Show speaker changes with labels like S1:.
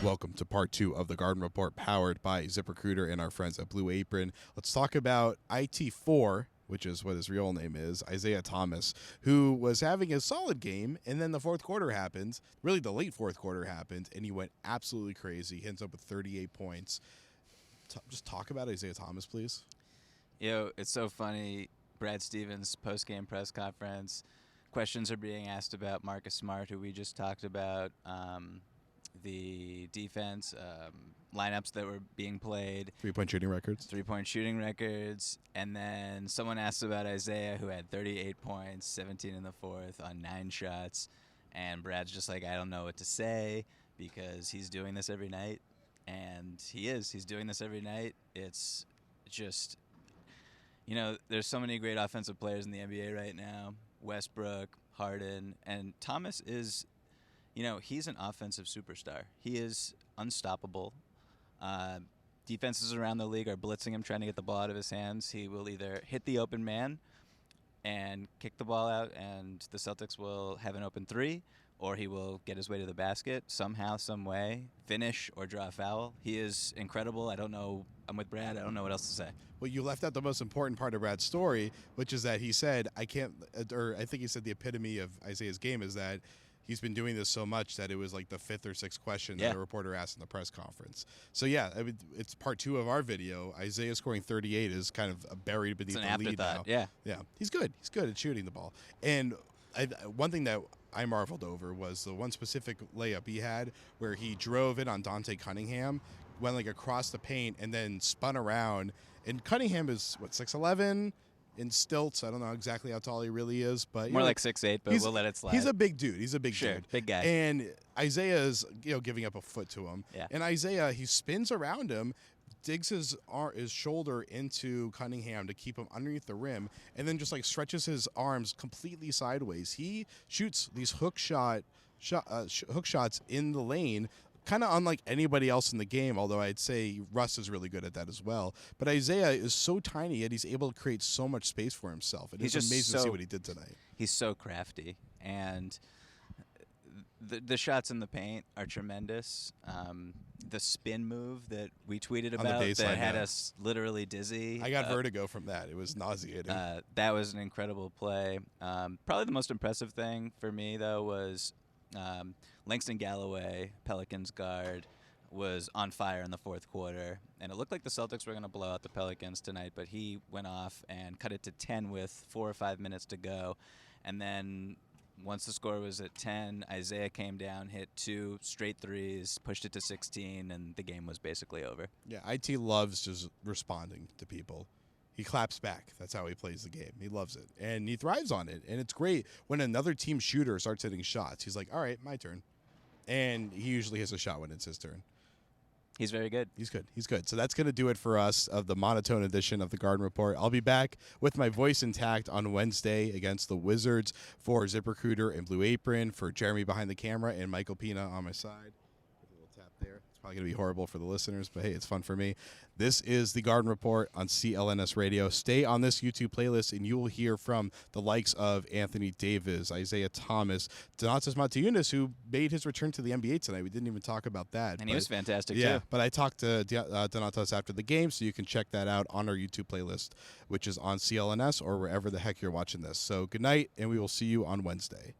S1: Welcome to part 2 of the Garden Report, powered by ZipRecruiter and our friends at Blue Apron. Let's talk about IT4, which is what his real name is, Isaiah Thomas, who was having a solid game, and then the fourth quarter happened, really the late fourth quarter happened, and he went absolutely crazy. He ends up with 38 points. Just talk about Isaiah Thomas, please.
S2: It's so funny. Brad Stevens' post-game press conference, questions are being asked about Marcus Smart, who we just talked about, the defense, lineups that were being played.
S1: Three-point shooting records.
S2: And then someone asked about Isaiah, who had 38 points, 17 in the fourth on 9 shots. And Brad's just like, I don't know what to say because he's doing this every night. And he is. He's doing this every night. It's just, there's so many great offensive players in the NBA right now. Westbrook, Harden, and Thomas is, he's an offensive superstar. He is unstoppable. Defenses around the league are blitzing him, trying to get the ball out of his hands. He will either hit the open man and kick the ball out, and the Celtics will have an open three, or he will get his way to the basket somehow, some way, finish or draw a foul. He is incredible. I don't know. I'm with Brad. I don't know what else to say.
S1: Well, you left out the most important part of Brad's story, which is that he said, I think he said the epitome of Isaiah's game is that he's been doing this so much that it was like the 5th or 6th question that a reporter asked in the press conference. So, it's part 2 of our video. Isaiah scoring 38 is kind of buried beneath the lead now.
S2: Yeah.
S1: He's good. He's good at shooting the ball. And one thing that I marveled over was the one specific layup he had where he drove it on Dante Cunningham, went like across the paint, and then spun around. And Cunningham is, 6'11"? In stilts. I don't know exactly how tall he really is, but
S2: more like 6'8", but we'll let it slide.
S1: He's a big dude. He's a big dude.
S2: Big guy.
S1: And Isaiah is, giving up a foot to him.
S2: Yeah.
S1: And Isaiah, he spins around him, digs his shoulder into Cunningham to keep him underneath the rim, and then just like stretches his arms completely sideways. He shoots these hook shots in the lane, kind of unlike anybody else in the game, although I'd say Russ is really good at that as well. But Isaiah is so tiny, yet he's able to create so much space for himself. It's amazing to see what he did tonight.
S2: He's so crafty, and the shots in the paint are tremendous. The spin move that we tweeted about that had us literally dizzy.
S1: I got vertigo from that. It was nauseating.
S2: That was an incredible play. Probably the most impressive thing for me, though, was Langston Galloway, Pelicans guard, was on fire in the fourth quarter, and it looked like the Celtics were going to blow out the Pelicans tonight, but he went off and cut it to 10 with 4 or 5 minutes to go. And then once the score was at 10, Isaiah came down, hit 2 straight threes, pushed it to 16, and the game was basically over.
S1: Yeah, IT loves just responding to people. He claps back. That's how he plays the game. He loves it, and he thrives on it. And it's great when another team shooter starts hitting shots. He's like, all right, my turn. And he usually hits a shot when it's his turn.
S2: He's very good.
S1: He's good. He's good. So that's going to do it for us of the monotone edition of the Garden Report. I'll be back with my voice intact on Wednesday against the Wizards for ZipRecruiter and Blue Apron, for Jeremy behind the camera and Michael Pina on my side. A little tap there. It's probably going to be horrible for the listeners, but hey, it's fun for me. This is the Garden Report on CLNS Radio. Stay on this YouTube playlist, and you will hear from the likes of Anthony Davis, Isaiah Thomas, Donatas Motiejunas, who made his return to the NBA tonight. We didn't even talk about that.
S2: And he was fantastic,
S1: too.
S2: but
S1: I talked to Donatas after the game, so you can check that out on our YouTube playlist, which is on CLNS or wherever the heck you're watching this. So good night, and we will see you on Wednesday.